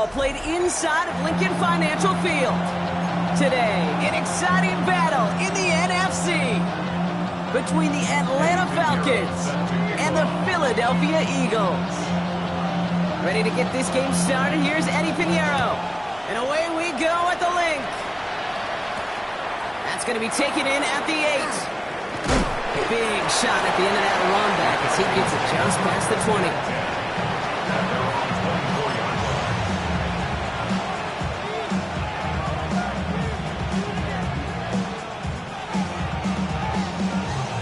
football played inside of Lincoln Financial Field. Today, an exciting battle in the NFC between the Atlanta Falcons and the Philadelphia Eagles. Ready to get this game started? Here's Eddie Pinheiro. And away we go at the link. That's going to be taken in at the 8. Big shot at the end of that run back as he gets it just past the 20.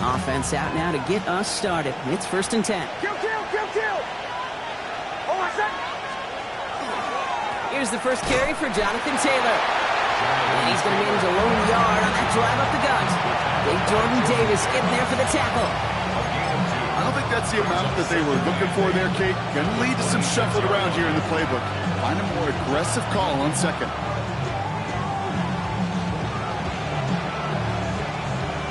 Offense out now to get us started. It's 1st and 10. Kill! Here's the first carry for Jonathan Taylor. And he's going to manage a lone yard on that drive up the gut. Big Jordan Davis getting there for the tackle. I don't think that's the amount that they were looking for there, Kate. Going to lead to some shuffling around here in the playbook. Find a more aggressive call on second.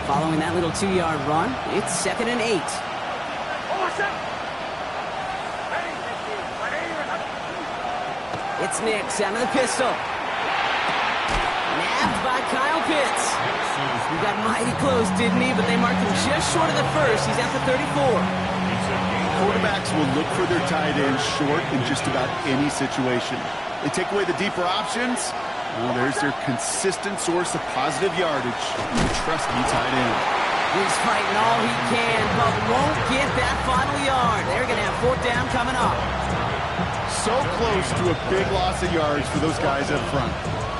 Following that little 2-yard run, it's 2nd and 8. It's Nix out of the pistol. Nabbed by Kyle Pitts. He got mighty close, didn't he? But they marked him just short of the first. He's at the 34. Quarterbacks will look for their tight end short in just about any situation. They take away the deeper options. Well, there's their consistent source of positive yardage. You trust me, tight end. He's fighting all he can, but won't get that final yard. They're going to have 4th down coming up. So close to a big loss of yards for those guys up front.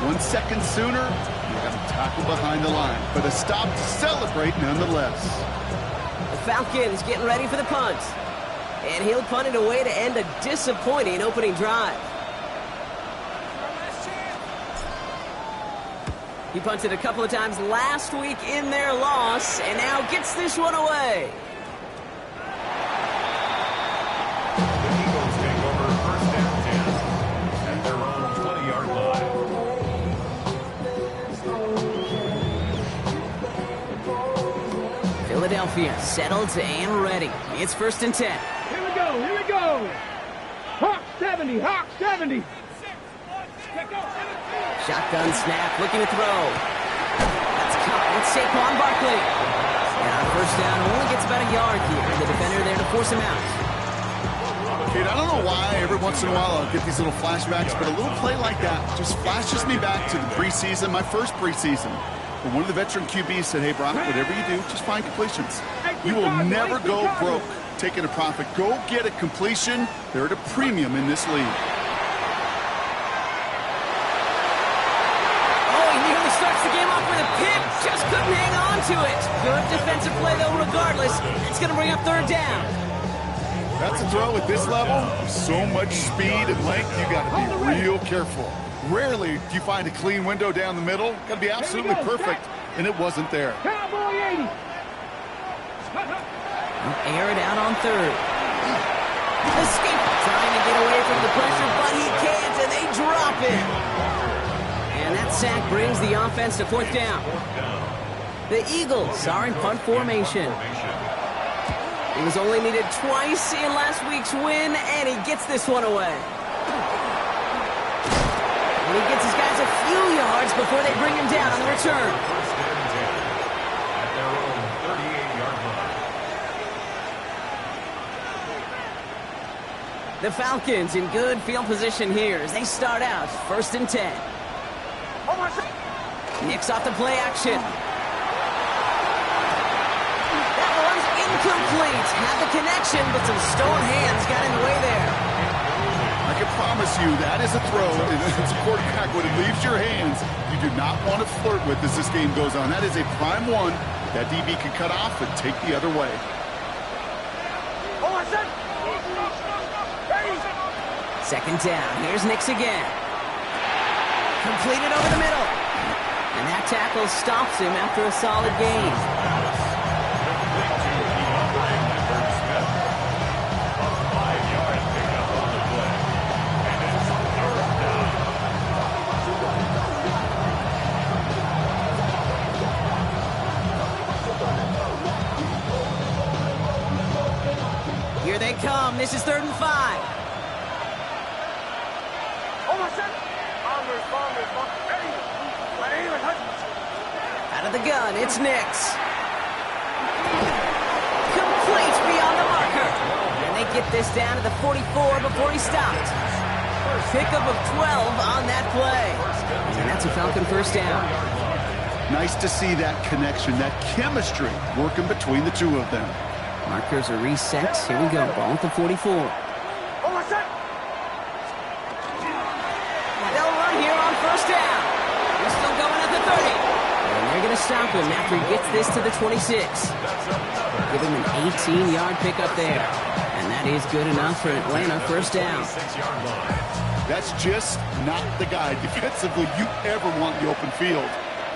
1 second sooner, you got to tackle behind the line. But a stop to celebrate nonetheless. The Falcons getting ready for the punt. And he'll punt it away to end a disappointing opening drive. He punted a couple of times last week in their loss, and now gets this one away. The Eagles take over 1st and 10 at their own 20-yard line. Philadelphia settled and ready. It's 1st and 10. Here we go. Hawk 70. Shotgun snap, looking to throw. That's caught with Saquon Barkley. And on 1st down, only gets about a yard here. The defender there to force him out. Kate, I don't know why every once in a while I'll get these little flashbacks, but a little play like that just flashes me back to the preseason, my first preseason. When one of the veteran QBs said, hey, Brock, whatever you do, just find completions. You will never go broke taking a profit. Go get a completion. They're at a premium in this league. Just couldn't hang on to it. Good defensive play, though, regardless. It's going to bring up 3rd down. That's a throw at this level. So much speed and length, you got to be real careful. Rarely do you find a clean window down the middle. Got to be absolutely perfect, and it wasn't there. Cowboy 80. Air it out on 3rd. Escape, trying to get away from the pressure, but he can't, and they drop him. And that sack brings the offense to 4th down. The Eagles are in punt formation. He was only needed twice in last week's win, and he gets this one away. And he gets his guys a few yards before they bring him down on the return. 1st and 10 at their own 38-yard line. The Falcons in good field position here as they start out 1st and 10. Nix off the play action. That one's incomplete. Had the connection, but some stone hands got in the way there. I can promise you that is a throw. It's a quarterback when it leaves your hands. You do not want to flirt with as this game goes on. That is a prime one that DB can cut off and take the other way. 2nd down. Here's Nix again. Completed over the middle. And that tackle stops him after a solid gain. Here they come. This is 3rd and 5. Out of the gun, it's Nix. Complete beyond the marker. And they get this down to the 44 before he stopped. Pickup of 12 on that play. And that's a Falcon first down. Nice to see that connection, that chemistry working between the two of them. Markers are reset. Here we go. Ball at the 44. They'll run here on first down. They're still going at the 30. And they're going to stop him after he gets this to the 26. Give him an 18-yard pickup there. And that is good enough for Atlanta first down. That's just not the guy defensively you ever want in the open field.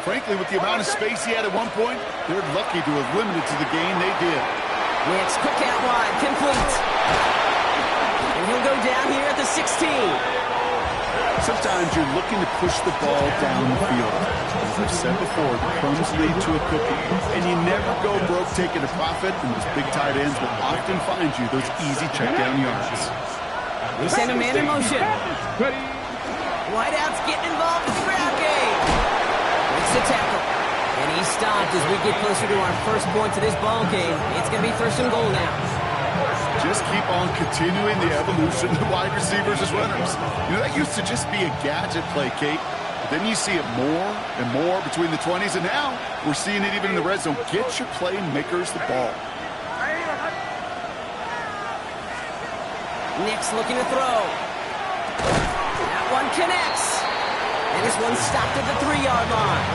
Frankly, with the amount of space he had at one point, they're lucky to have limited to the gain they did. Nix, quick out wide, complete. And he'll go down here at the 16. Sometimes you're looking to push the ball down the field. As I've said before, the crumbs lead to a cookie. And you never go broke taking a profit, and those big tight ends will often find you those easy check down yards. We send a man in motion. Wideout's getting involved with the ground game. It's a tackle. And he's stopped as we get closer to our first point to this ball game. It's going to be first and goal now. Just keep on continuing the evolution of wide receivers as runners. You know, that used to just be a gadget play, Kate. But then you see it more and more between the 20s, and now we're seeing it even in the red zone. Get your playmakers the ball. Nix looking to throw. That one connects. And this one stopped at the 3-yard line.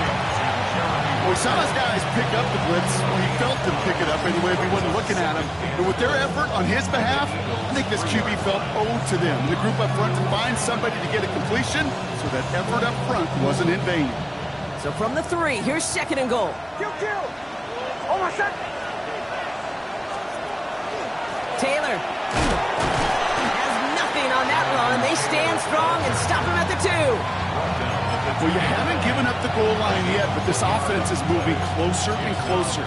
We saw those guys pick up the blitz. Well, he felt them pick it up anyway if he wasn't looking at him. But with their effort on his behalf, I think this QB felt owed to them. The group up front to find somebody to get a completion, so that effort up front wasn't in vain. So from the 3, here's second and goal. Taylor has nothing on that run. They stand strong and stop him at the 2. Well, you haven't given up the goal line yet, but this offense is moving closer and closer.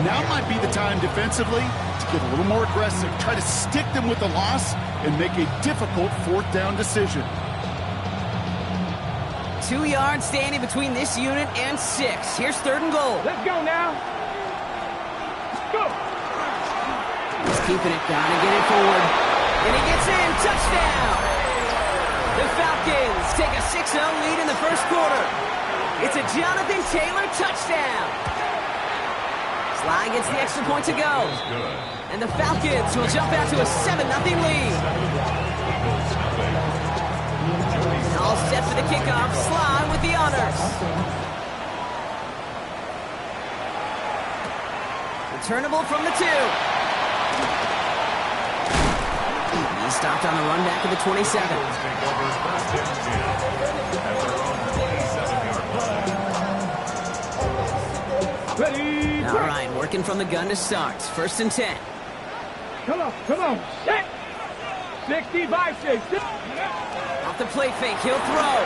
Now might be the time defensively to get a little more aggressive, try to stick them with the loss, and make a difficult fourth down decision. 2 yards standing between this unit and 6. Here's third and goal. Let's go now. Go. He's keeping it, gotta get it forward. And he gets in, touchdown! The Falcons take a 6-0 lead in the first quarter. It's a Jonathan Taylor touchdown. Sly gets the extra point to go. And the Falcons will jump out to a 7-0 lead. All set for the kickoff. Sly with the honors. Returnable from the 2. He stopped on the run back of the 27. Ready. All right, working from the gun to start. First and 10. Come on. Set. 65-6. Off the play fake, he'll throw.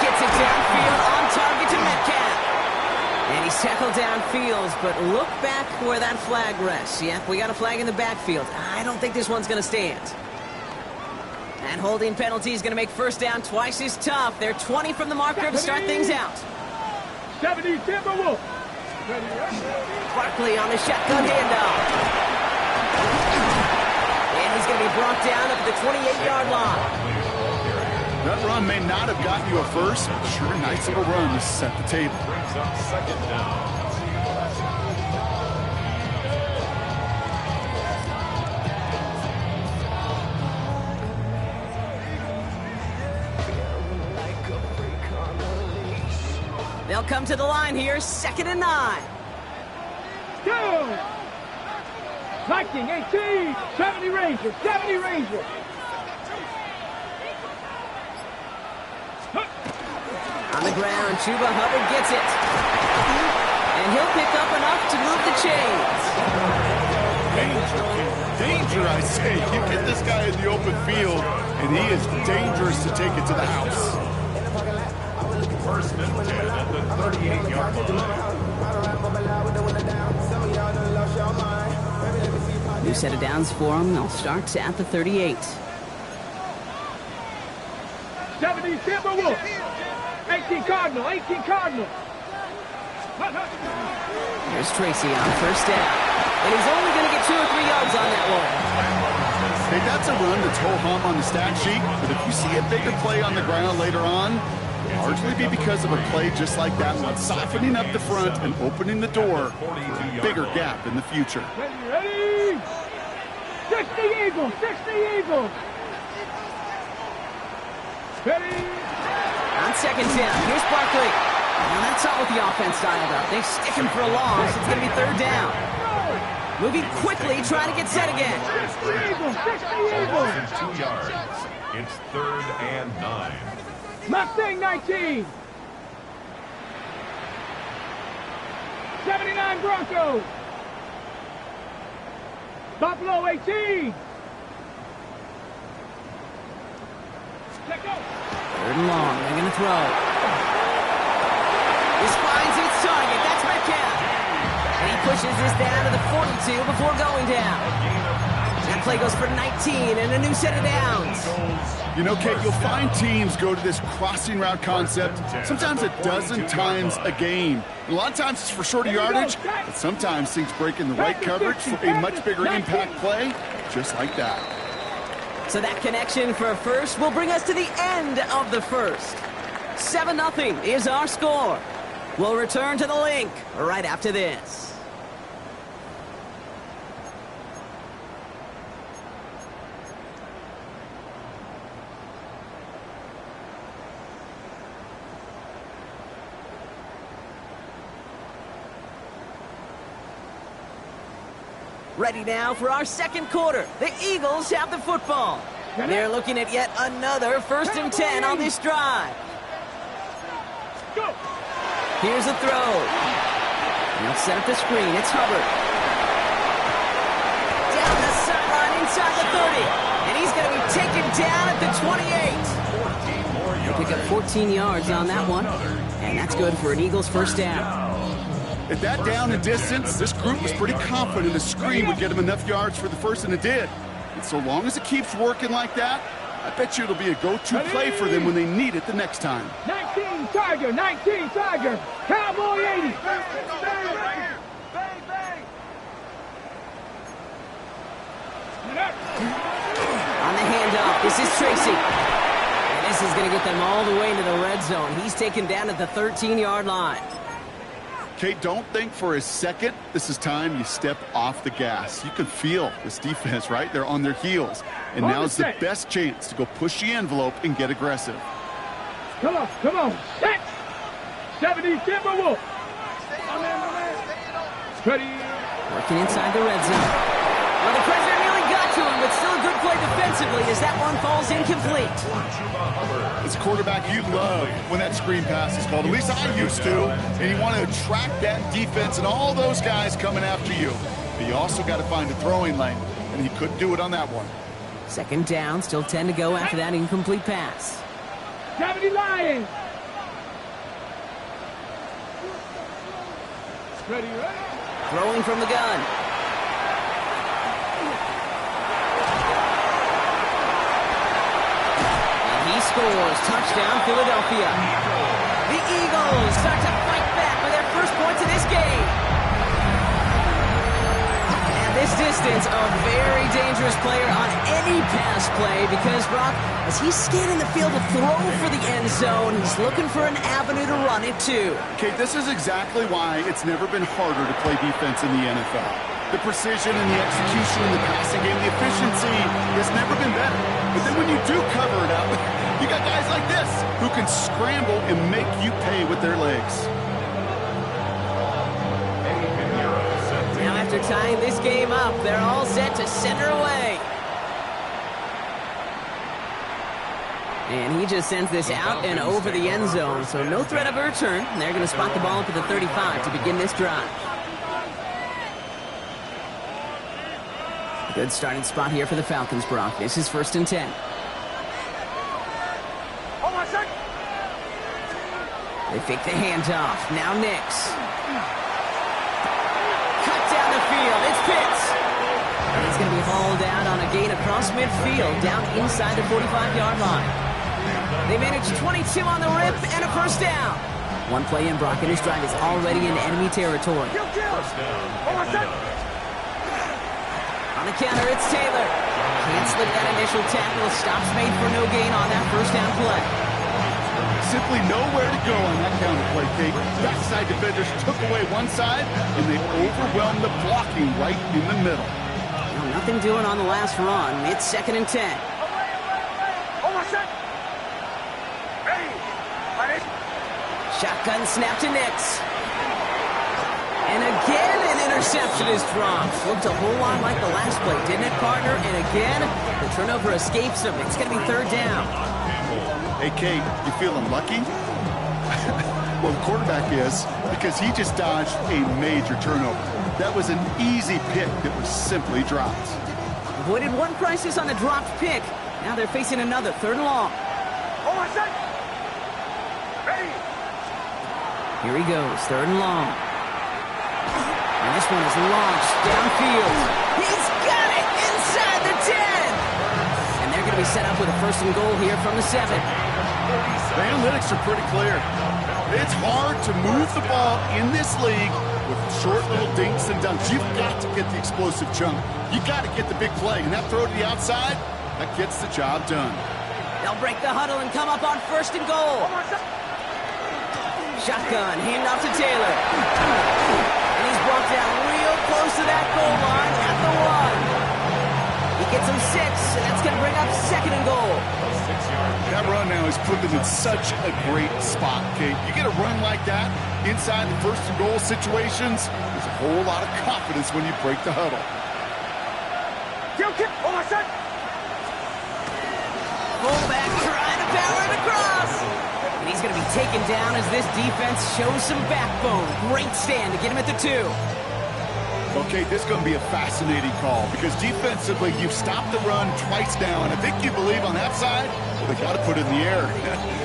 Gets it downfield on target to Metcalf. And he's tackled downfield, but look back where that flag rests. Yep, we got a flag in the backfield. I don't think this one's going to stand. And holding penalty is going to make first down twice as tough. They're 20 from the marker to start things out. 70 Timberwolves. Barkley on the shotgun handoff. And he's going to be brought down up at the 28-yard line. That run may not have gotten you a first, but sure, nice little run to set the table. Brings up second down. They'll come to the line here, 2nd and 9. Go. Viking 18. 70 Rangers. 70 Rangers. On the ground, Chuba Hubbard gets it. And he'll pick up enough to move the chains. Danger, I say. You get this guy in the open field, and he is dangerous to take it to the house. First and 10 at the 38-yard line. New set of downs for them. They'll start at the 38. 70 Timberwolves. 18 Cardinal. 18 Cardinal. Here's Tracy on first down. And he's only going to get 2 or 3 yards on that one. Hey, that's a run that's ho-hum on the stat sheet, but if you see a bigger play on the ground later on, it'll largely be because of a play just like that one, softening up the front and opening the door for a bigger gap in the future. Ready? 60 Eagles. 60 Eagles. Ready? On second down, here's Barkley. And that's not what the offense dialed up. They stick him for a loss. It's going to be third down. Moving quickly, trying to get set again. 60 Eagles. 60 Ball Eagles. is 2 yards. It's 3rd and 9. Mustang 19. 79 Broncos. Buffalo 18. Let go. 3rd and long, they're going to throw. This finds its target. That's Metcalf. And he pushes this down to the 42 before going down. That play goes for 19 and a new set of downs. You know, Kate, you'll find teams go to this crossing route concept sometimes a dozen times a game. And a lot of times it's for shorter yardage, but sometimes things break in the right coverage for a much bigger impact play, just like that. So that connection for a first will bring us to the end of the first. 7-0 is our score. We'll return to the link right after this. Ready now for our second quarter. The Eagles have the football. They're looking at yet another 1st and 10 on this drive. Go. Here's a throw. They'll set up the screen. It's Hubbard. Down the sideline inside the 30. And he's going to be taken down at the 28. They pick up 14 yards on that one. And that's good for an Eagles first down. At that down and distance, this group was pretty confident the screen would get them enough yards for the first, and it did. And so long as it keeps working like that, I bet you it'll be a go-to play for them when they need it the next time. 19 Tiger. 19 Tiger. Cowboy 80. On the handoff, this is Tracy. And this is going to get them all the way into the red zone. He's taken down at the 13-yard line. Kate, don't think for a second this is time you step off the gas. You can feel this defense, right? They're on their heels. And now's the best chance to go push the envelope and get aggressive. Come on. Come on. Set. 70 Timberwolves. Ready. Working inside the red zone. Well, the pressure nearly got to him, but still a good play defensively as that one falls incomplete. As a quarterback, you love when that screen pass is called. At least I used to. And you want to attract that defense and all those guys coming after you. But you also got to find a throwing lane, and he couldn't do it on that one. 2nd down, still 10 to go after that incomplete pass. 70 Lions. Ready. Throwing from the gun. And he scores. Touchdown, Philadelphia. The Eagles start to fight back with their first points of this game. And this distance, a very dangerous player on any pass play because, Brock, as he's scanning the field to throw for the end zone, he's looking for an avenue to run it to. Kate, this is exactly why it's never been harder to play defense in the NFL. The precision and the execution in the passing game, the efficiency has never been better. But then when you do cover it up, you got guys like this who can scramble and make you pay with their legs. Now after tying this game up, they're all set to center away. And he just sends this out and over the end zone, so no threat of a return. They're going to spot the ball up at the 35 to begin this drive. A good starting spot here for the Falcons, Brock. This is 1st and 10. They fake the handoff. Now Nix. Cut down the field. It's Pitts. And he's going to be hauled out on a gain across midfield, down inside the 45-yard line. They managed 22 on the rip and a first down. One play in, Brock, and his drive is already in enemy territory. First down. On the counter, it's Taylor. Can't slip that initial tackle. Stops made for no gain on that first down play. Simply nowhere to go on that counter play, Kate. Backside defenders took away one side, and they overwhelmed the blocking right in the middle. Well, nothing doing on the last run. It's 2nd and 10. Shotgun snap to Nix. And again, an interception is dropped. Looked a whole lot like the last play, didn't it, partner? And again, the turnover escapes him. It's going to be 3rd down. Hey, Kate, you feeling lucky? Well, the quarterback is, because he just dodged a major turnover. That was an easy pick that was simply dropped. Avoided one crisis on a dropped pick. Now they're facing another 3rd and long. Here he goes, 3rd and long. And this one is launched downfield. He's got it inside the 10. And they're going to be set up with a 1st and goal here from the 7. The analytics are pretty clear. It's hard to move the ball in this league with short little dinks and dunks. You've got to get the explosive chunk. You got to get the big play. And that throw to the outside, that gets the job done. They'll break the huddle and come up on 1st and goal. Shotgun, hand off to Taylor. And he's brought down real close to that goal line at the 1. He gets him 6, and that's going to bring up 2nd and goal. That run now is put them in such a great spot, Kate. You get a run like that inside the 1st and goal situations, there's a whole lot of confidence when you break the huddle. Fullback trying to power it across. And he's going to be taken down as this defense shows some backbone. Great stand to get him at the 2. Okay, this is going to be a fascinating call because defensively, you've stopped the run twice now, and I think you believe on that side, well, they got to put it in the air.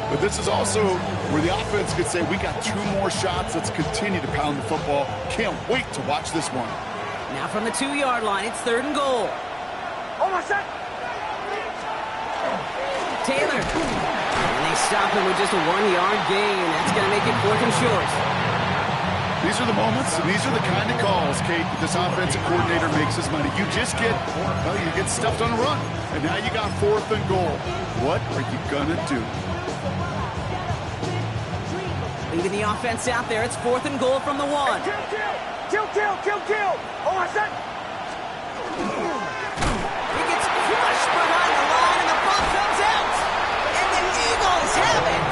But this is also where the offense could say, we got 2 more shots. Let's continue to pound the football. Can't wait to watch this one. Now from the 2-yard line, it's 3rd and goal. Taylor. And they stop him with just a 1-yard gain. That's going to make it 4th and short. These are the moments, and these are the kind of calls, Kate, that this offensive coordinator makes his money. You just get, well, you get stuffed on a run, and now you got 4th and goal. What are you going to do? Leaving the offense out there, it's 4th and goal from the 1. Kill! Oh, I said! He gets crushed behind the line, and the ball comes out. And the Eagles have it.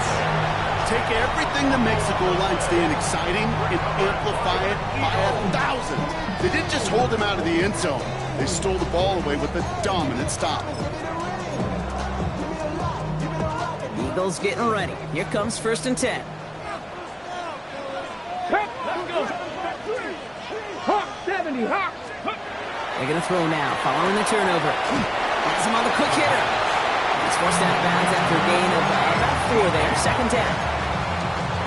Take everything that makes the goal line stand exciting and amplify it by 1,000. They didn't just hold him out of the end zone. They stole the ball away with a dominant stop. Eagles getting ready. Here comes 1st and 10. Let's go! Hawk 70, Hawk! They're going to throw now, following the turnover. Has him on the quick hitter. He's forced out of bounds after a gain of about 4 there. 2nd down.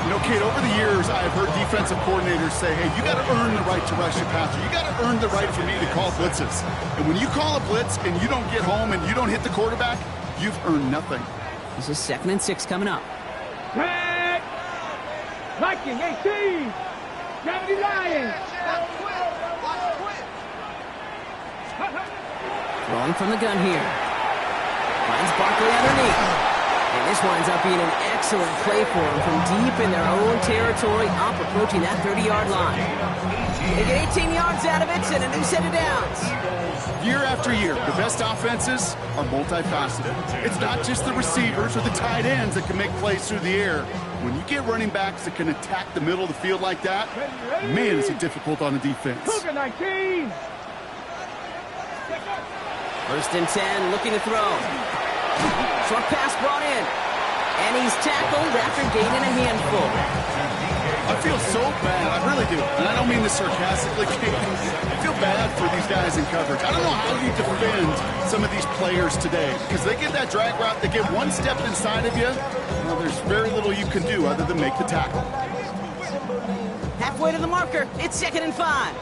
You know, Kate, over the years, I've heard defensive coordinators say, hey, you got to earn the right to rush your passer. You got to earn the right for me to call blitzes. And when you call a blitz and you don't get home and you don't hit the quarterback, you've earned nothing. This is 2nd and 6 coming up. Tag! Viking 18! 70 Lions! Rolling from the gun here. Finds Barkley underneath. And this winds up being an excellent play for them from deep in their own territory, up approaching that 30-yard line. They get 18 yards out of it and a new set of downs. Year after year, the best offenses are multifaceted. It's not just the receivers or the tight ends that can make plays through the air. When you get running backs that can attack the middle of the field like that, man, is it difficult on the defense. Cougar 19! 1st and 10, looking to throw. Short pass brought in. And he's tackled after gaining a handful. I feel so bad. I really do. And I don't mean this sarcastically. I feel bad for these guys in coverage. I don't know how you defend some of these players today because they get that drag route. They get one step inside of you. Well, there's very little you can do other than make the tackle. Halfway to the marker. It's 2nd and 5.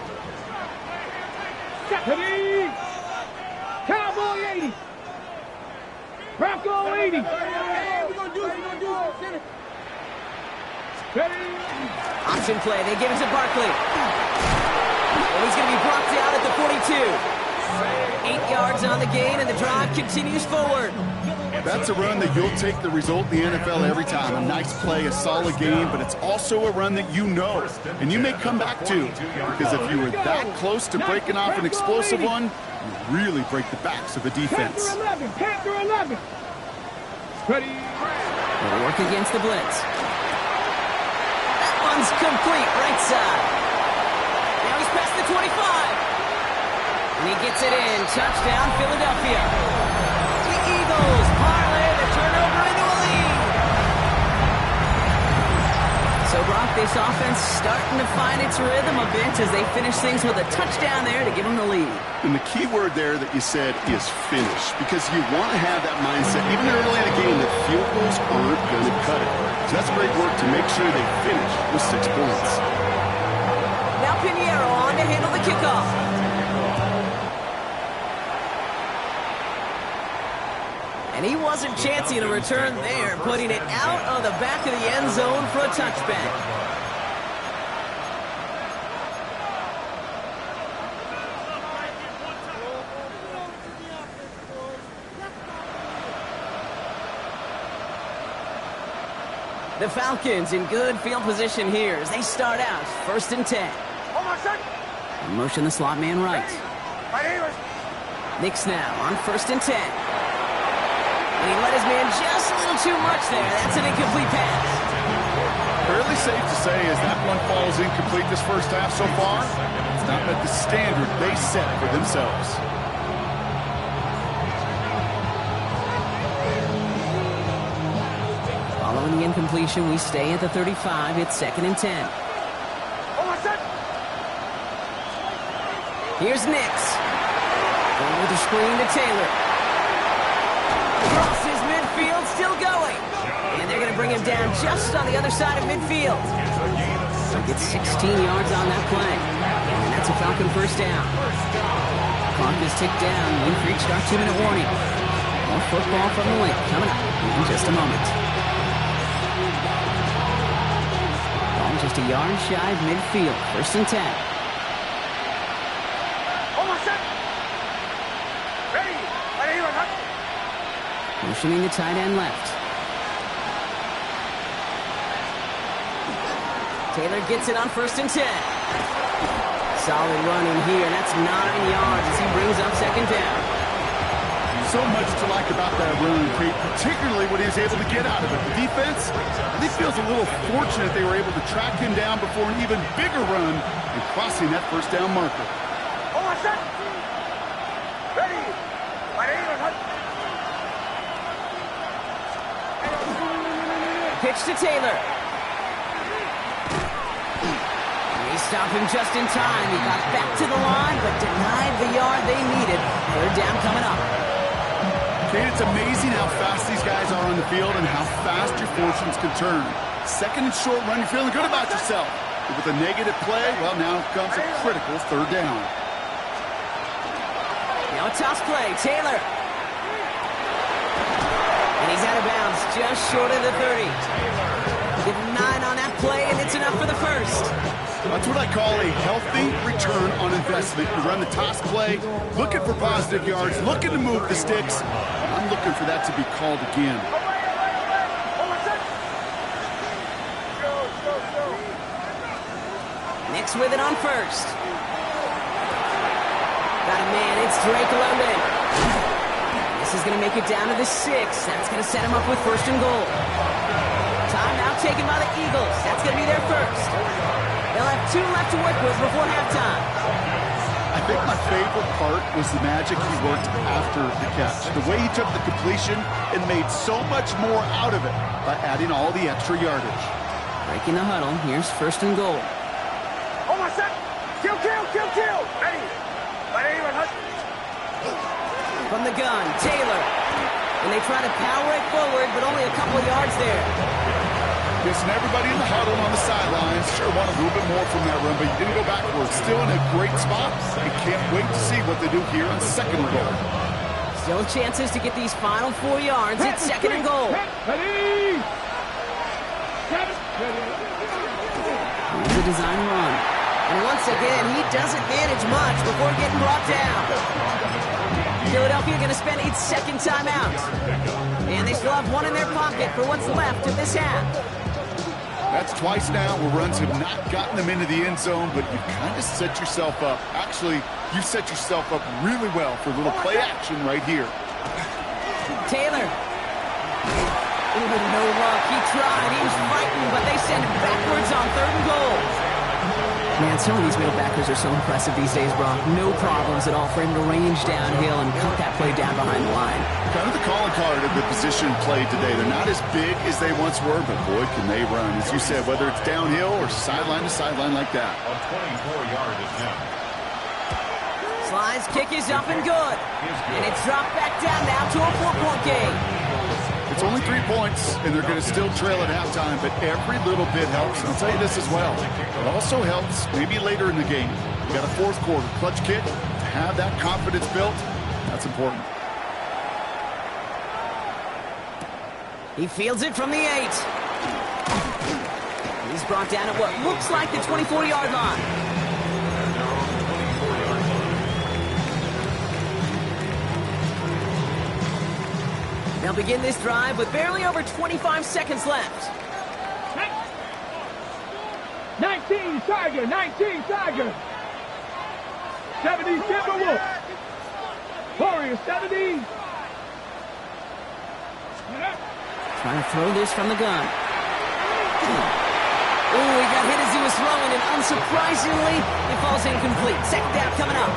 Stephanie! Cowboy 80! Bronco 80! Ready. Option play. They give it to Barkley. And he's going to be brought down at the 42. 8 yards on the gain, and the drive continues forward. That's a run that you'll take the result in the NFL every time. A nice play, a solid game, but it's also a run that you know, and you may come back to. Because if you were that close to breaking off an explosive one, you really break the backs of the defense. Panther 11. Ready. They'll work against the blitz. That one's complete, right side. Now he's past the 25. And he gets it in. Touchdown, Philadelphia. The Eagles parlay the turnover into a lead. So, Brock, this offense starting to find its rhythm a bit as they finish things with a touchdown there to give them the lead. And the key word there that you said is finish, because you want to have that mindset, even early in the game, that field goals aren't going to cut it. So that's great work to make sure they finish with 6 points. Now Pinheiro on to handle the kickoff. And he wasn't chancing a return there, putting it out of the back of the end zone for a touchback. The Falcons in good field position here as they start out 1st and 10. Motion the slot man right. Nix now on 1st and 10. And he let his man just a little too much there. That's an incomplete pass. Fairly safe to say as that one falls incomplete this first half so far, it's not met the standard they set for themselves. Following the incompletion, we stay at the 35. It's 2nd and 10. Here's Nix. Going with the screen to Taylor. Crosses midfield, still going. And they're going to bring him down just on the other side of midfield. So gets 16 yards on that play. And that's a Falcon first down. Clock is ticked down. We've reached our 2-minute warning. More football from the link coming up in just a moment. Ball just a yard shy of midfield. 1st and 10. Motioning the tight end left. Taylor gets it on 1st and 10. Solid run in here. That's 9 yards as he brings up 2nd down. So much to like about that run, Kate, particularly what he was able to get out of it. The defense, I think, feels a little fortunate they were able to track him down before an even bigger run and crossing that 1st down marker. Pitch to Taylor. They stop him just in time. He got back to the line, but denied the yard they needed. 3rd down coming up. Kate, it's amazing how fast these guys are on the field and how fast your fortunes can turn. 2nd and short run, you're feeling good about yourself. But with a negative play, well, now comes a critical 3rd down. Now a toss play. Taylor. And he's out of bounds, just short of the 30. Give him 9 on that play, and it's enough for the 1st. That's what I call a healthy return on investment. You run the toss play, looking for positive yards, looking to move the sticks. I'm looking for that to be called again. Nix with it on 1st. Got a man, it's Drake London. This is going to make it down to the 6. That's going to set him up with 1st and goal. Timeout taken by the Eagles. That's going to be their 1st. They'll have 2 left to work with before halftime. I think my favorite part was the magic he worked after the catch. The way he took the completion and made so much more out of it by adding all the extra yardage. Breaking the huddle. Here's 1st and goal. Kill. Ready. From the gun, Taylor. And they try to power it forward, but only a couple of yards there. Yes, and everybody in the huddle on the sidelines sure want a little bit more from that run, but you didn't go backwards. Still in a great spot. I can't wait to see what they do here on 2nd and goal. Still chances to get these final 4 yards. It's 2nd and goal. Ready. design run. And once again, he doesn't manage much before getting brought down. Philadelphia going to spend its second timeout. And they still have one in their pocket for what's left of this half. That's twice now where runs have not gotten them into the end zone, but you've kind of set yourself up. Actually, you set yourself up really well for a little play action right here. Taylor. Ooh, no luck. He tried. He was fighting, but they send him backwards on 3rd and goal. Man, some of these middle backers are so impressive these days, Brock. No problems at all for him to range downhill and cut that play down behind the line. Kind of the calling card of the position played today. They're not as big as they once were, but boy, can they run. As you said, whether it's downhill or sideline to sideline like that. A 24-yard attempt. Sly's kick is up and good. And it's dropped back down now to a 4-point game. It's only 3 points, and they're going to still trail at halftime, but every little bit helps. And I'll tell you this as well. It also helps maybe later in the game. You got a 4th quarter clutch kick. To have that confidence built, that's important. He fields it from the 8. He's brought down at what looks like the 24-yard line. They'll begin this drive with barely over 25 seconds left. 19 Tiger, 19 Tiger. 70 Timberwolves. Warriors 70. Trying to throw this from the gun. Oh, he got hit as he was throwing, and unsurprisingly, it falls incomplete. Second down coming up.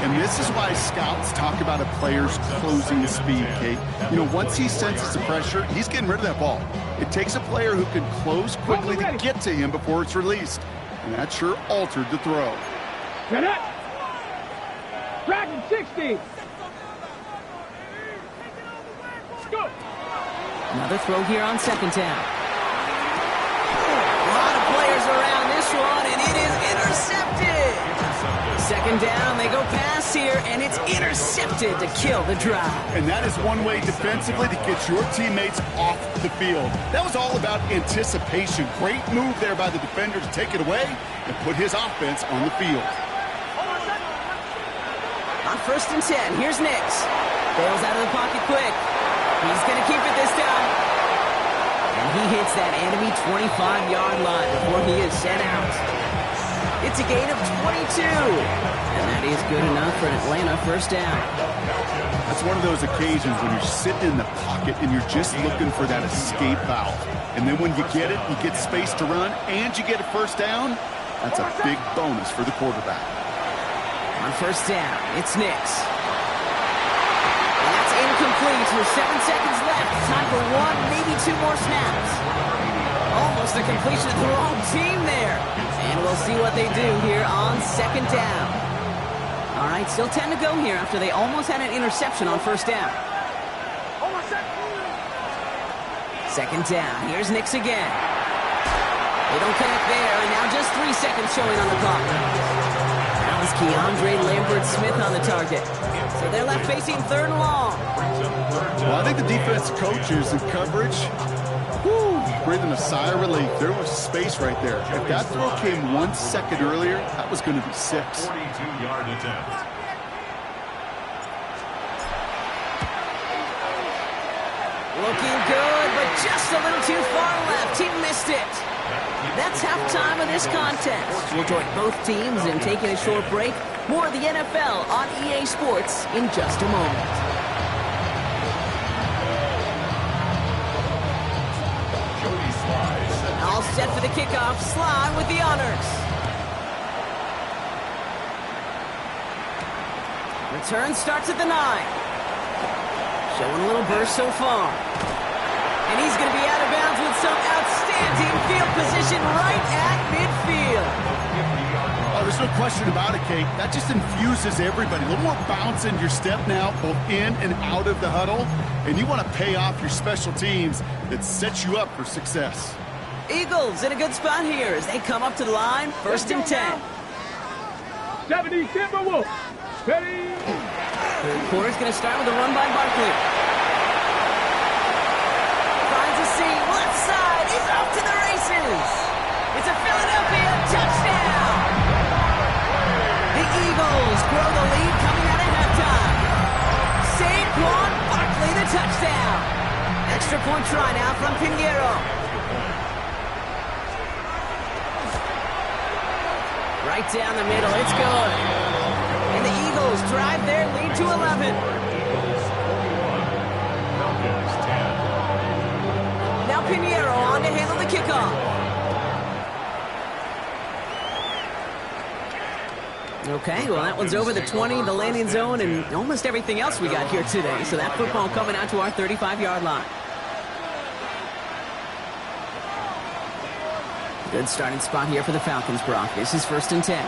And this is why scouts talk about a player's closing speed, Kate. You know, once he senses the pressure, he's getting rid of that ball. It takes a player who can close quickly to get to him before it's released. And that sure altered the throw. Get it. Dragon 60. Go. Another throw here on second down. A lot of players around this one, and it is intercepted. Second down, they go pass here, and it's intercepted to kill the drive. And that is one way defensively to get your teammates off the field. That was all about anticipation. Great move there by the defender to take it away and put his offense on the field. On 1st and 10, here's Nix. Bails out of the pocket quick. He's going to keep it this time. And he hits that enemy 25-yard line before he is sent out. It's a gain of 22. And that is good enough for an Atlanta first down. That's one of those occasions when you're sitting in the pocket and you're just looking for that escape valve. And then when you get it, you get space to run, and you get a first down. That's a big bonus for the quarterback. On first down, it's Nix. And that's incomplete with 7 seconds left. Time for 1, maybe 2 more snaps. Almost a completion of the wrong team there. And we'll see what they do here on second down. All right, still 10 to go here after they almost had an interception on first down. Second down, here's Nix again. They don't connect there, and now just 3 seconds showing on the clock. That was Keandre Lambert-Smith on the target. So they're left facing 3rd and long. Well, I think the defense coaches in coverage, breathing a sigh of relief. There was space right there. If that throw came 1 second earlier, that was going to be 6. 42-yard attempt. Looking good, but just a little too far left. He missed it. That's halftime of this contest. We'll join both teams in taking a short break. More of the NFL on EA Sports in just a moment. All set for the kickoff. Sly with the honors. Return starts at the 9. Showing a little burst so far. And he's going to be out of bounds with some outstanding field position right at midfield. Oh, there's no question about it, Kate. That just infuses everybody. A little more bounce in your step now, both in and out of the huddle. And you want to pay off your special teams that sets you up for success. Eagles in a good spot here as they come up to the line. 1st and 10. 70 Timberwolves. Ready. Third quarter's going to start with a run by Barkley. Finds a seam, left side. He's off to the races. It's a Philadelphia touchdown. Extra point try now from Pinheiro. Right down the middle, it's good. And the Eagles drive their lead to 11. Now Pinheiro on to handle the kickoff. Okay, well that one's over the 20, the landing zone, and almost everything else we got here today. So that football coming out to our 35-yard line. Good starting spot here for the Falcons, Brock. This is 1st and 10.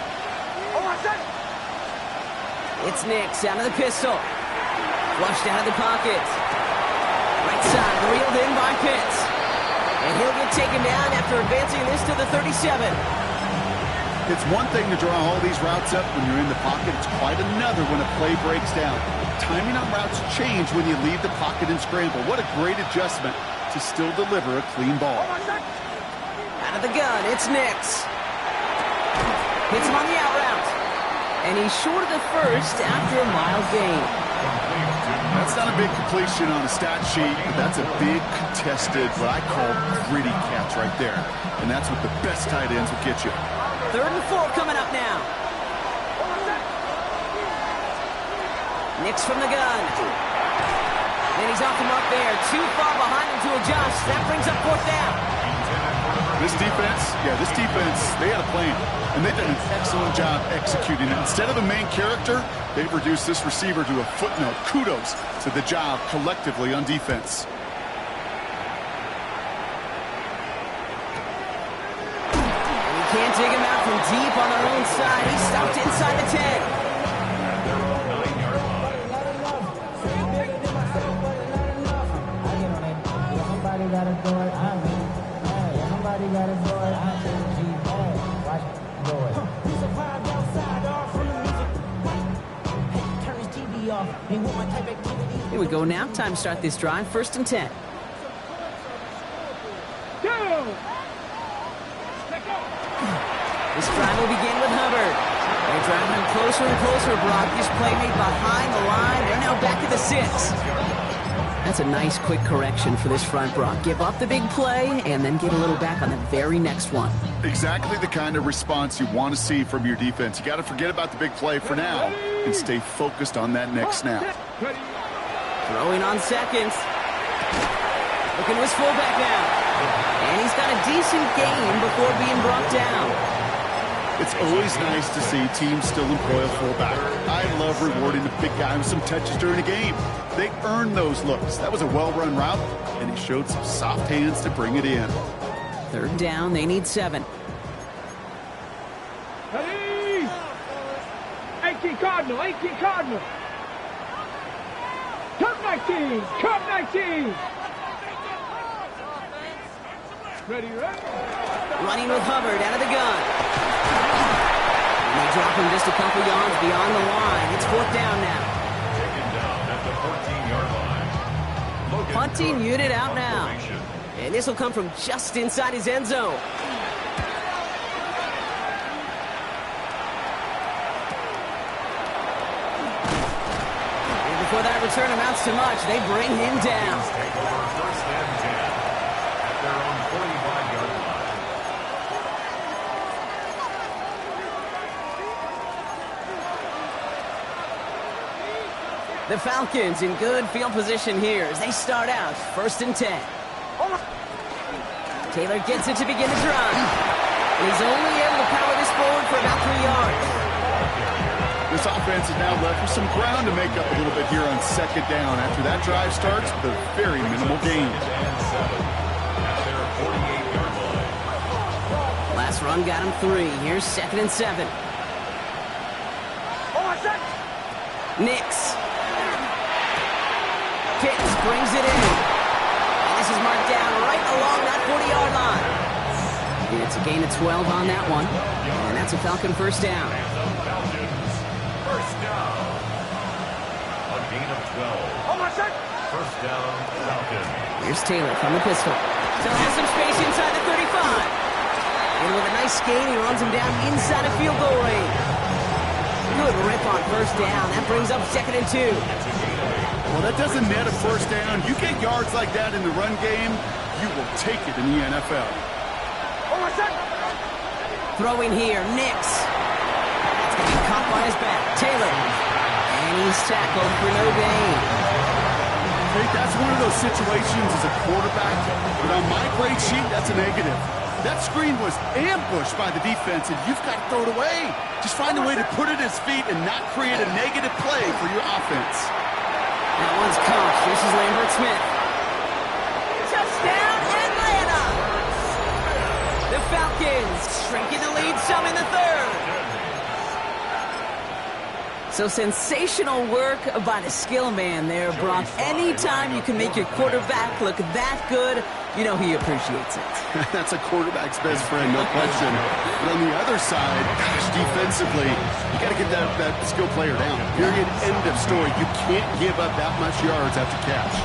It's Nix out of the pistol. Flushed out of the pocket. Right side, reeled in by Pitts. And he'll get taken down after advancing this to the 37. It's one thing to draw all these routes up when you're in the pocket. It's quite another when a play breaks down. Timing on routes change when you leave the pocket and scramble. What a great adjustment to still deliver a clean ball. Out of the gun, it's Nix. Hits him on the out route. And he's short of the first after a mild gain. That's not a big completion on a stat sheet, but that's a big contested, what I call gritty catch right there. And that's what the best tight ends will get you. 3rd and 4 coming up now. Nix from the gun. And he's off the mark there. Too far behind him to adjust. That brings up 4th down. This defense, they had a plan. And they've done an excellent job executing it. Instead of the main character, they've reduced this receiver to a footnote. Kudos to the job collectively on defense. Can't dig him out from deep on their own side. He's stopped inside the 10. Here we go now. Time to start this drive. 1st and 10. This drive will begin with Hubbard. They're driving him closer and closer, Brock. This play made behind the line. They're now back at the 6. That's a nice quick correction for this front, Brock. Give up the big play and then get a little back on the very next one. Exactly the kind of response you want to see from your defense. You got to forget about the big play for now and stay focused on that next snap. Throwing on seconds. Looking to his fullback now. And he's got a decent gain before being brought down. It's always nice to see teams still employ a fullback. I love rewarding the big guy with some touches during a game. They earn those looks. That was a well-run route, and he showed some soft hands to bring it in. 3rd down, they need 7. Ready? 18 Cardinal. Turn 19. Ready? Running with Hubbard out of the gun. And they drop him just a couple yards beyond the line. It's 4th down now. Taken down at the 14-yard line. Punting unit out now. And this will come from just inside his end zone. And before that return amounts to much, they bring him down. Take over 1st and 10 at their own 45-yard line. The Falcons in good field position here as they start out 1st and 10. Taylor gets it to begin the drive. And he's only able to power this forward for about 3 yards. This offense is now left with some ground to make up a little bit here on 2nd down. After that drive starts, the very minimal gain. Last run got him 3. Here's 2nd and 7. Nix. Pitts brings it in. And this is marked down right along that 40-yard line. And it's a gain of 12 on that one. And that's a Falcon 1st down. First down. A gain of 12. 1st down, Falcons. Here's Taylor from the pistol. Still has some space inside the 35. And with a nice gain, he runs him down inside of field goal range. Good rip on 1st down. That brings up 2nd and 2. Well, that doesn't net a first down. You get yards like that in the run game, you will take it in the NFL. Throwing here, Nix. That's going to be caught by his back. Taylor. And he's tackled for no gain. Hey, that's one of those situations as a quarterback, but on my grade sheet, that's a negative. That screen was ambushed by the defense, and you've got to throw it away. Just find a way to put it at his feet and not create a negative play for your offense. That one's caught. This is Lambert Smith. Touchdown, Atlanta! The Falcons shrinking the lead some in the third. So sensational work by the skill man there, Brock. Anytime you can make your quarterback look that good, you know he appreciates it. That's a quarterback's best friend, no question. But on the other side, gosh, defensively, you got to get that skill player down. Period, end of story. You can't give up that much yards after catch.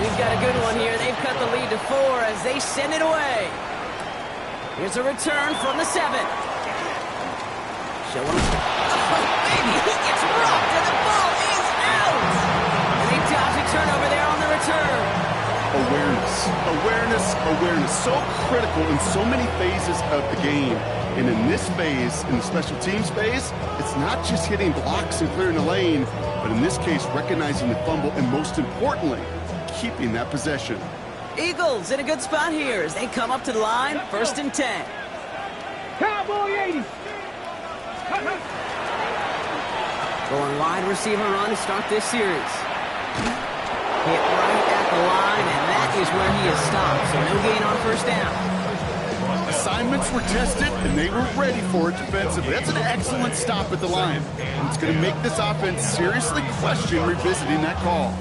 We've got a good one here. They've cut the lead to 4 as they send it away. Here's a return from the 7. Show him. Oh, baby, he gets rocked and the ball is out. And they dodge a turnover there on the return. Awareness. So critical in so many phases of the game. And in this phase, in the special teams phase, it's not just hitting blocks and clearing the lane, but in this case, recognizing the fumble and most importantly, keeping that possession. Eagles in a good spot here as they come up to the line, 1st and 10. Cowboy 80. Going wide receiver run to start this series. Hit right at the line, and that is where he is stopped. So no gain on 1st down. Assignments were tested, and they were ready for it defensively. That's an excellent stop at the line. And it's going to make this offense seriously question revisiting that call.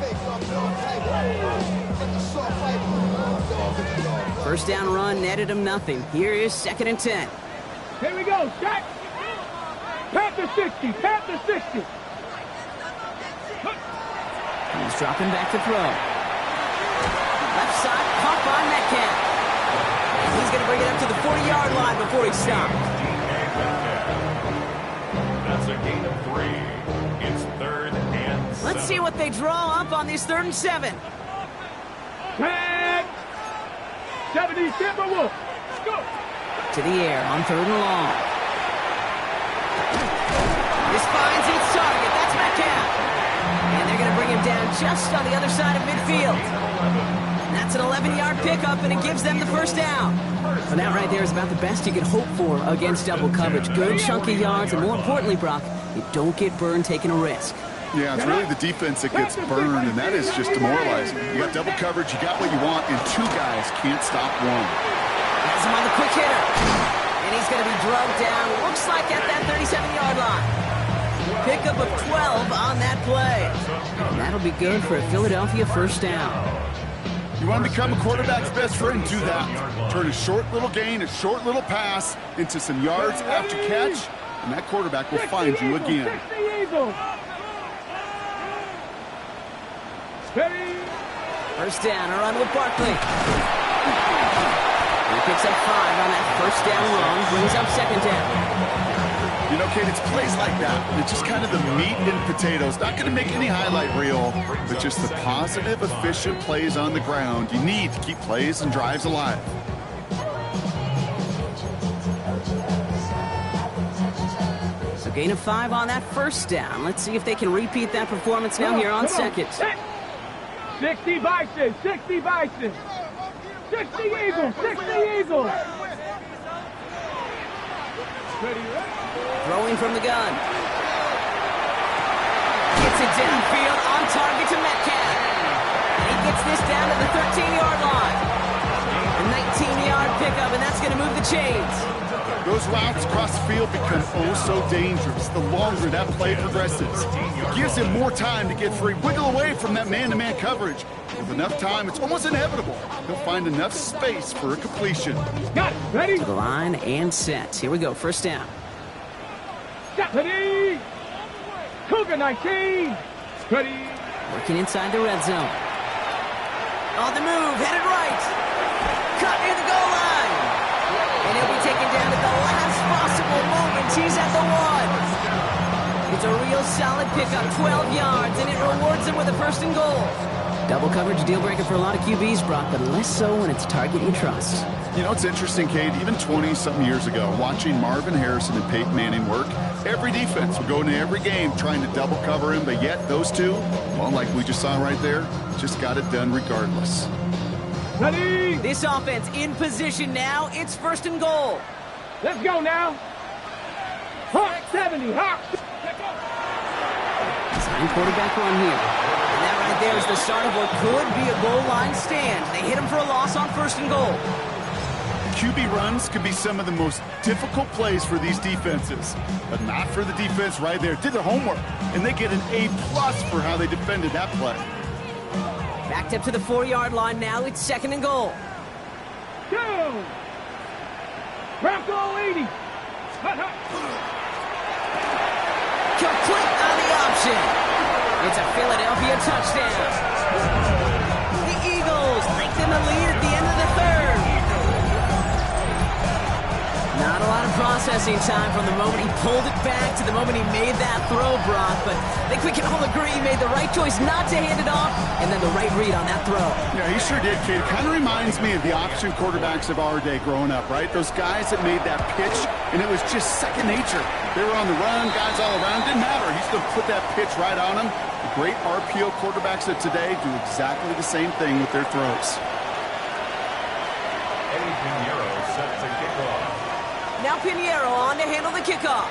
1st down run netted him nothing. Here is 2nd and 10. Here we go, Shaq. Panther 60, Panther 60. He's dropping back to throw. Left side, caught by Metcalf. And he's going to bring it up to the 40-yard line before he stopped. That's a gain of 3. It's 3rd and 7. Let's see what they draw up on this 3rd and 7. Tag. 70 Timberwolves. Go. To the air on 3rd and long. This finds its target. That's Metcalf. And they're going to bring him down just on the other side of midfield. And that's an 11-yard pickup, and it gives them the 1st down. Well, that right there is about the best you can hope for against double coverage. Good chunky yards, and more importantly, Brock, you don't get burned taking a risk. Yeah, it's really the defense that gets burned, and that is just demoralizing. You got double coverage, you got what you want, and 2 guys can't stop one. Has him on the quick hitter. And he's going to be drugged down, looks like at that 37-yard line. Pickup of 12 on that play. And that'll be good for a Philadelphia 1st down. You want to become a quarterback's best friend? Do that. Turn a short little gain, a short little pass into some yards after catch, and that quarterback will find you again. 60 Eagles. 1st down, a run with Barkley. He picks up 5 on that 1st down run, brings up 2nd down. You know, Kate, it's plays like that. It's just kind of the meat and potatoes. Not going to make any highlight reel, but just the positive, efficient plays on the ground. You need to keep plays and drives alive. So gain of 5 on that 1st down. Let's see if they can repeat that performance now here on 2nd. 60 Bison, 60 Bison. 60 Eagles, 60 Eagles. Throwing from the gun. Gets it downfield on target to Metcalf. And he gets this down to the 13-yard line. A 19-yard pickup, and that's going to move the chains. Those routes across the field become oh so dangerous the longer that play progresses. It gives him more time to get free, wiggle away from that man-to-man coverage. With enough time, it's almost inevitable. He'll find enough space for a completion. Got it. Ready? To the line and set. Here we go, 1st down. Ready. Cougar 19. Ready. Working inside the red zone. On the move, headed right. Caught near the goal line. And he'll be taken down at the last possible moment. He's at the 1. Just a real solid pickup, 12 yards, and it rewards him with a first and goal. Double coverage deal breaker for a lot of QBs, Brock, but less so when it's a target you trust. You know, it's interesting, Kate, even 20-something years ago, watching Marvin Harrison and Peyton Manning work, every defense would go into every game trying to double cover him, but yet those two, well, like we just saw right there, just got it done regardless. Ready? This offense in position now. It's first and goal. Let's go now. Hawk 70, Hawk. Sign quarterback run here. And that right there is the start of what could be a goal line stand. They hit him for a loss on first and goal. QB runs could be some of the most difficult plays for these defenses, but not for the defense right there. Did their homework, and they get an A+ for how they defended that play. Backed up to the 4-yard line now. It's second and goal. Go. Bronco 80. Hut, hut. Complete on the option. It's a Philadelphia touchdown. The Eagles lengthen the lead at the end of the third. Not a lot of processing time from the moment he pulled it back to the moment he made that throw, Brock. But I think we can all agree he made the right choice not to hand it off, and then the right read on that throw. Yeah, he sure did, kid. Kind of reminds me of the option quarterbacks of our day growing up, right? Those guys that made that pitch, and it was just second nature. They were on the run, guys all around. Didn't matter. He's going to put that pitch right on him. The great RPO quarterbacks of today do exactly the same thing with their throws. Eddie Pinheiro set to kick off. Now Pinheiro on to handle the kickoff.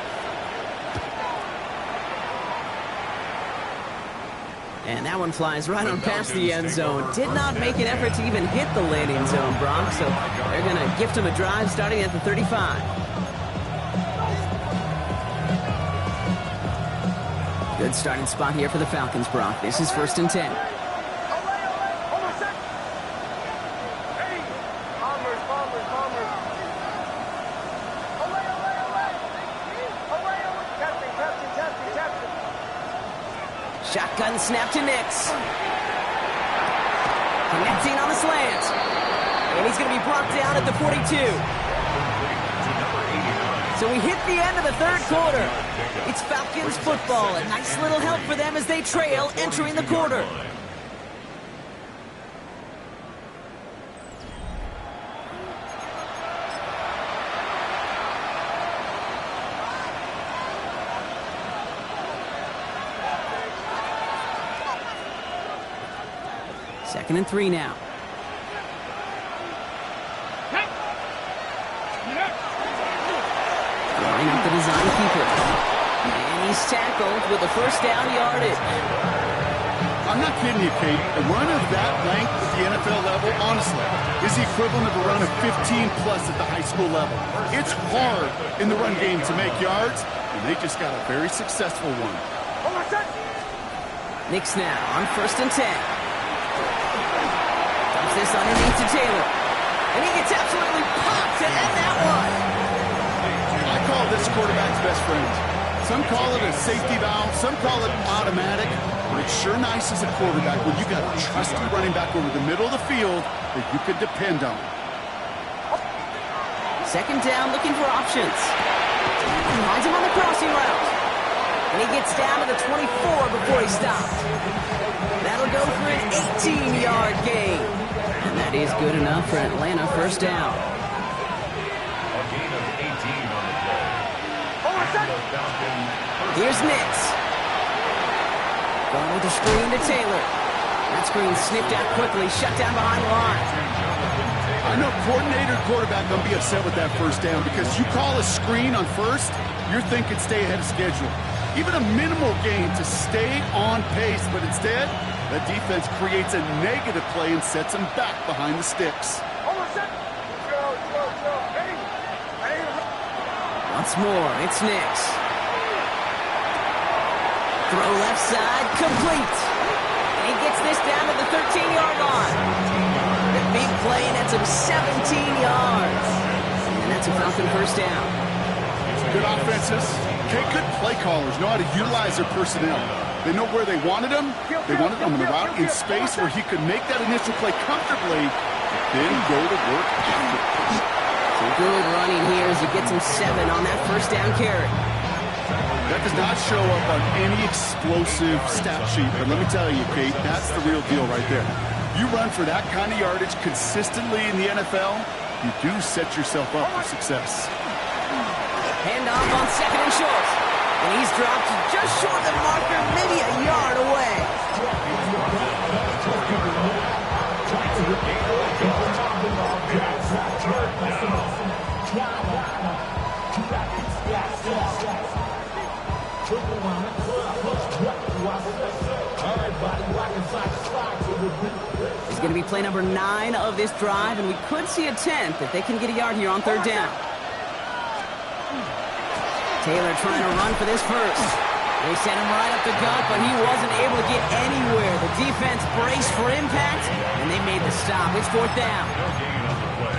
And that one flies right on past the end zone. Did not make an effort to even hit the landing zone, Brock. So they're going to gift him a drive starting at the 35. Good starting spot here for the Falcons, Brock. This is first and 10. Shotgun snap to Nix. Connecting on the slant. And he's going to be brought down at the 42. So we hit the end of the third quarter. It's Falcons football. A nice little help for them as they trail entering the quarter. Second and 3 now. Line up the design keeper. And he's tackled with a first down yardage. I'm not kidding you, Kate. A run of that length at the NFL level, honestly, is the equivalent of a run of 15+ at the high school level. It's hard in the run game to make yards, and they just got a very successful one. Nix now on first and 10. Dumps this underneath to Taylor. And he gets absolutely popped to end that one. I call this quarterback's best friend. Some call it a safety valve, some call it automatic, but it's sure nice as a quarterback when you got a trusty running back over the middle of the field that you can depend on. Second down, looking for options. Finds him on the crossing route. And he gets down to the 24 before he stopped. That'll go for an 18-yard gain. And that is good enough for Atlanta first down. A gain of 18 on the play. Here's Nix. Going with the screen to Taylor. That screen snipped out quickly, shut down behind the line. I know coordinator quarterback going to be upset with that first down because you call a screen on first, you're thinking stay ahead of schedule. Even a minimal gain to stay on pace, but instead, the defense creates a negative play and sets them back behind the sticks. Once more, it's Nix. Throw left side, complete. And he gets this down to the 13-yard line. The big play nets him 17 yards. And that's a Falcon first down. Good offenses. Okay, good play callers know how to utilize their personnel. They know where they wanted him. They wanted him on the route in space where he could make that initial play comfortably, then go to work after. Some good running here as he gets him 7 on that first down carry. That does not show up on any explosive stat sheet, but let me tell you, Kate, that's the real deal right there. You run for that kind of yardage consistently in the NFL, you do set yourself up for success. Handoff on second and short. And he's dropped just short of the marker, maybe a yard away. It's going to be play number 9 of this drive, and we could see a 10th if they can get a yard here on third down. Taylor trying to run for this first. They sent him right up the gut, but he wasn't able to get anywhere. The defense braced for impact, and they made the stop. It's fourth down.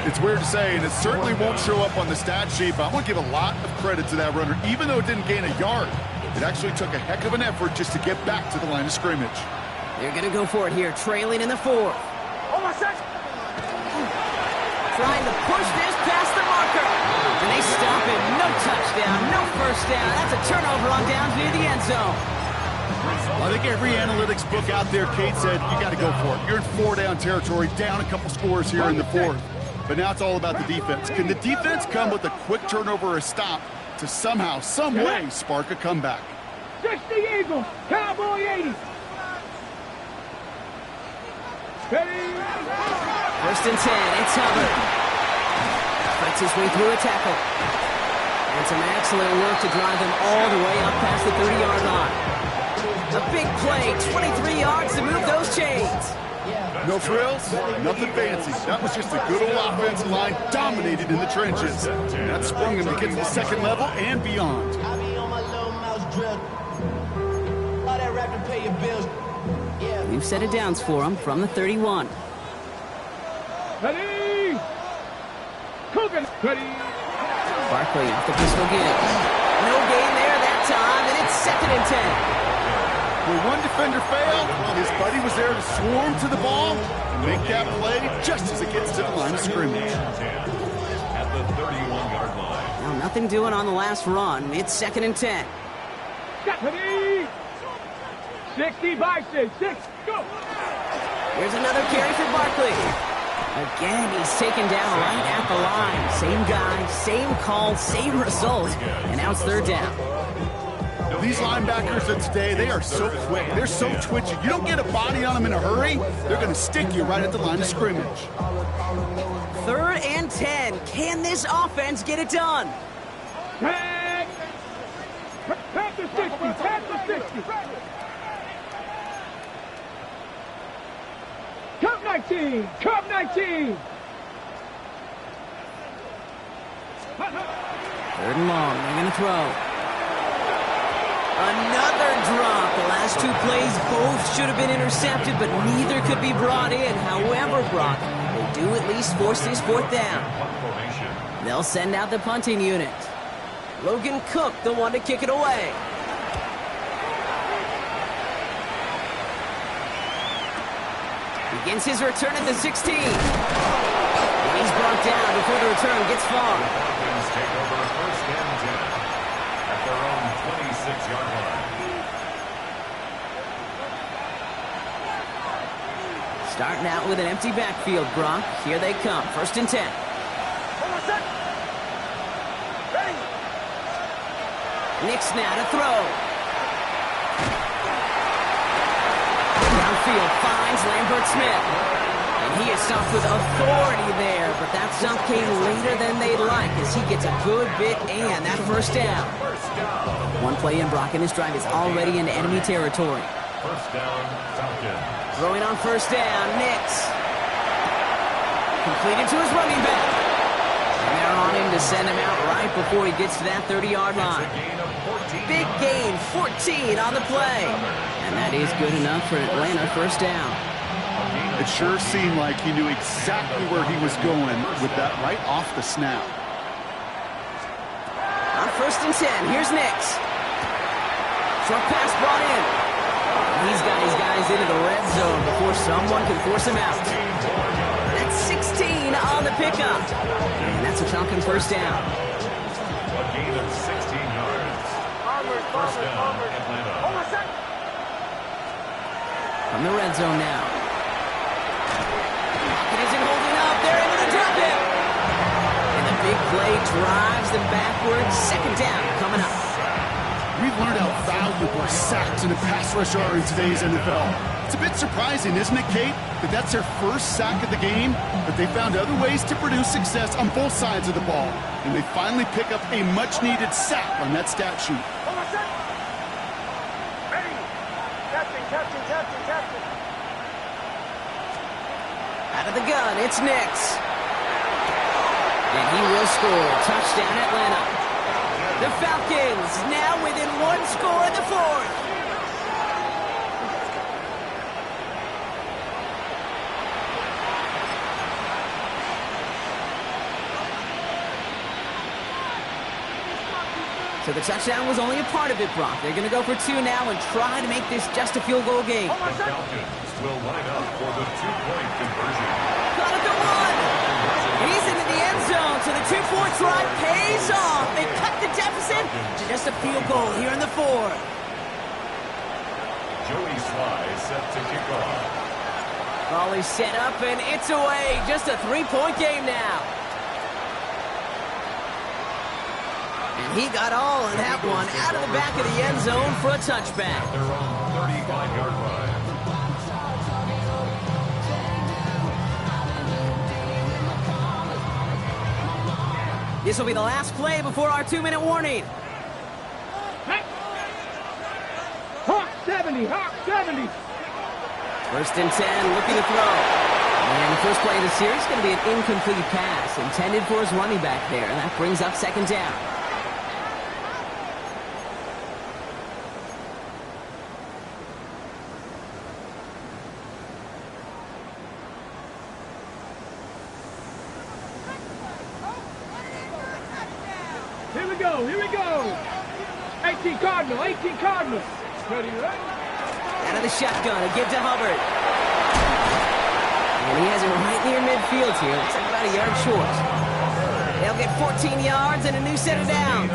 It's weird to say, and it certainly won't show up on the stat sheet, but I want to give a lot of credit to that runner. Even though it didn't gain a yard, it actually took a heck of an effort just to get back to the line of scrimmage. They're going to go for it here, trailing in the fourth. Trying to push this past the marker. And they stop him. No touchdown, no first down. That's a turnover on downs near the end zone. I think every analytics book out there, Kate said, you got to go for it. You're in 4-down territory, down a couple scores here in the fourth. But now it's all about the defense. Can the defense come with a quick turnover or a stop to somehow, some way, spark a comeback? 60 Eagles, Cowboy 80. First and 10, it's Hubbard. Fights his way through a tackle. And some excellent work to drive them all the way up past the 30-yard line. A big play, 23 yards to move those chains. No frills, nothing fancy. That was just a good old offensive line dominated in the trenches. And that sprung him to get to the second level and beyond. I be on my little mouse drill. All that rap to pay your bills. We've set it downs for him from the 31. Ready! Coogan! Ready! Barkley off the pistol again. No gain there that time, and it's second and 10. Where one defender failed, his buddy was there to swarm to the ball and make that play just as it gets to the line of scrimmage. At the 31-yard line. Now nothing doing on the last run. It's second and 10. Ready! 60 Bison, 6, go! Here's another carry for Barkley. Again, he's taken down right at the line. Same guy, same call, same result. And now it's third down. These linebackers of today, they are so quick. They're so twitchy. You don't get a body on them in a hurry, they're going to stick you right at the line of scrimmage. Third and 10. Can this offense get it done? Tag! Tag the 60, tag the 60. Cup 19, Cup 19. Third and long. They're going to throw. Another drop. The last two plays both should have been intercepted, but neither could be brought in. However, Brock, they do at least force this fourth down. They'll send out the punting unit. Logan Cook, the one to kick it away. Begins his return at the 16. And he's brought down before the return gets far. Falcons take over first and 10 at their own 26-yard line. Starting out with an empty backfield, Brock. Here they come. First and 10. Nick's now to throw. Downfield finds Lambert Smith. And he is stopped with authority there, but that stop came later than they'd like as he gets a good bit and that first down. One play in, Brock, and this drive is already into enemy territory. First down, Falcons. Throwing on first down, Nix. Completed to his running back. And they're on him to send him out right before he gets to that 30-yard line. Big gain, 14 on the play. And that is good enough for Atlanta first down. It sure seemed like he knew exactly where he was going with that right off the snap. On first and 10, here's Nix. Short pass brought in. He's got his guys into the red zone before someone can force him out. That's 16 on the pickup. And that's a Falcon first down. A gain of 16 yards. First down, Atlanta. From the red zone now. It isn't holding up. They're able to drop it. And the big play drives them backwards. Second down coming up. We've learned how valuable sacks and a pass rush are in today's NFL. It's a bit surprising, isn't it, Kate, that that's their first sack of the game, but they found other ways to produce success on both sides of the ball. And they finally pick up a much-needed sack on that stat sheet. Out of the gun, it's Nix. And he will score. Touchdown, Atlanta. The Falcons now within one score in the fourth. So the touchdown was only a part of it, Brock. They're going to go for two now and try to make this just a field goal game. The Falcons will line up for the two-point conversion. Got it to one. He's into the end zone, so the two-point try pays off. They cut the deficit to just a field goal here in the fourth. Joey Sly set to kick off. Ball is set up, and it's away. Just a three-point game now. And he got all of that one out of the back of the end zone for a touchback. Their own 35-yard line. This will be the last play before our 2-minute warning. Hawk 70, Hawk 70. First and 10, looking to throw. And the first play of the series is going to be an incomplete pass intended for his running back there. And that brings up second down. Here we go. 18 Cardinal, 18 Cardinal. Ready, right? Out of the shotgun, a give to Hubbard. And he has it right near midfield here. Looks like about a yard short. They'll get 14 yards and a new set of downs.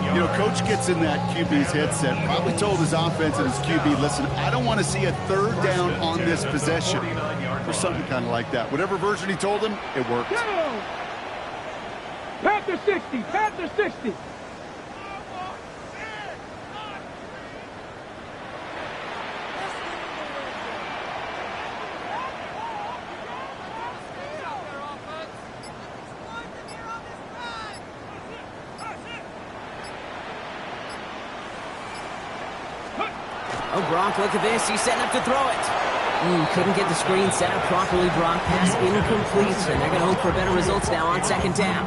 You know, Coach gets in that QB's headset, probably told his offense and his QB, listen, I don't want to see a third down on this possession. Or something kind of like that. Whatever version he told him, it worked. Go! Panther 60, Panther 60. Oh, Brock, look at this. He's setting up to throw it. Couldn't get the screen set up properly, Brock. Pass incomplete, and they're going to hope for better results now on second down.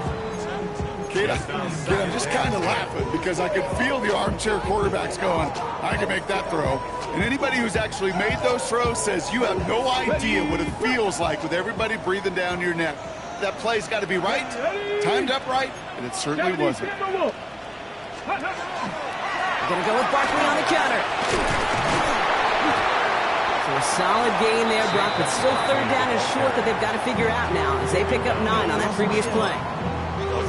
Kid, I'm just kind of laughing because I could feel the armchair quarterbacks going, I can make that throw. And anybody who's actually made those throws says you have no idea what it feels like with everybody breathing down your neck. That play's got to be right, timed up right, and it certainly wasn't. They're going to go with Barkley on the counter. So a solid gain there, Brock, but still third down and short that they've got to figure out now as they pick up 9 on that previous play.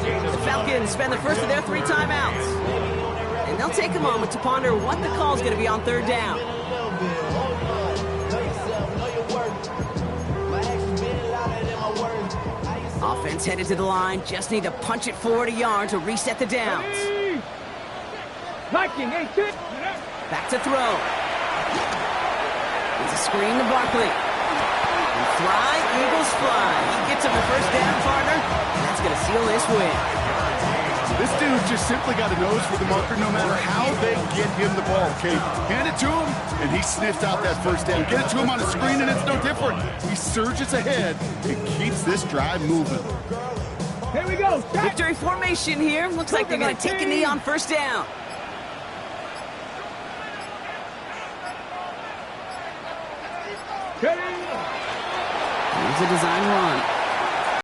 The Falcons spend the first of their 3 timeouts. And they'll take a moment to ponder what the call is going to be on third down. Offense headed to the line. Just need to punch it forward a yard to reset the downs. Liking, 18. Back to throw. It's a screen to Barkley. And fly, Eagles fly. He gets him the first down, partner. And that's going to seal this win. This dude just simply got a nose for the marker no matter how they get him the ball, okay? Hand it to him, and he sniffed out that first down. Get it to him on a screen, and it's no different. He surges ahead and keeps this drive moving. Here we go. Victory formation here. Looks like they're going to take a knee on first down. Here's a design run.